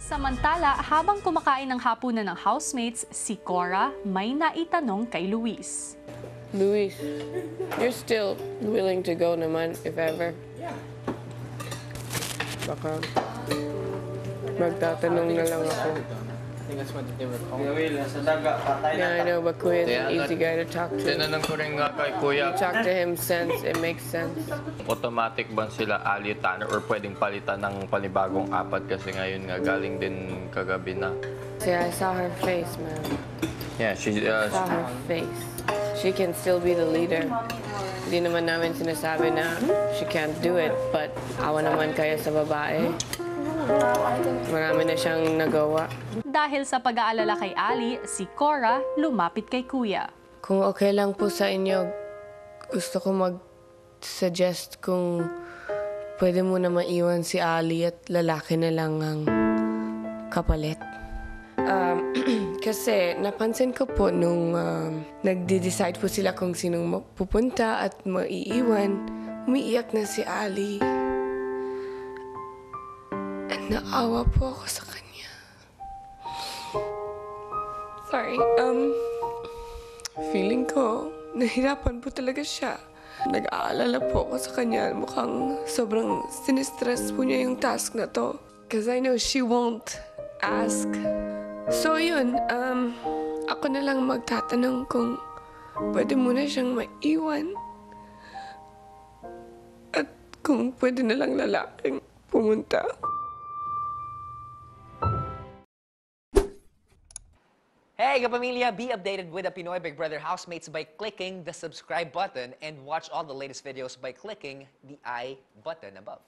Samantala, habang kumakain ng hapunan ng housemates, si Cora may naitanong kay Luis. Luis, you're still willing to go naman if ever? Yeah. Baka magtatanong na lang ako. I think that's what they were called. Yeah, I know, but Kuya's an easy guy to talk to. Tinanong ko rin nga kay Kuya, You talk to him sense, it makes sense. automatic ba sila alitan or pwedeng palitan ng panibagong apat kasi ngayon nga galing din kagabi na. See, I saw her face, man. Yeah, I saw her face. She can still be the leader. Hindi naman namin sinasabi na she can't do it, but awa naman kaya sa babae. Marami na siyang nagawa. Dahil sa pag-aalala kay Ali, si Cora lumapit kay Kuya. Kung okay lang po sa inyo, gusto ko mag-suggest kung pwede mo na maiwan si Ali at lalaki na lang ang kapalit. Kasi napansin ko po nung nagde-decide po sila kung sinong mapupunta at maiiwan, umiiyak na si Ali. At naawa po ako sa kanya. Sorry, feeling ko, nahirapan po talaga siya. Nag-aalala po ako sa kanya. Mukhang sobrang sinistress po niya yung task na to. Because I know she won't ask. So yun, ako na lang magtatanong kung pwede mo na siyang maiwan. At kung pwede na lang lalaking pumunta. Hey, kapamilya! Be updated with the Pinoy Big Brother housemates by clicking the subscribe button and watch all the latest videos by clicking the I button above.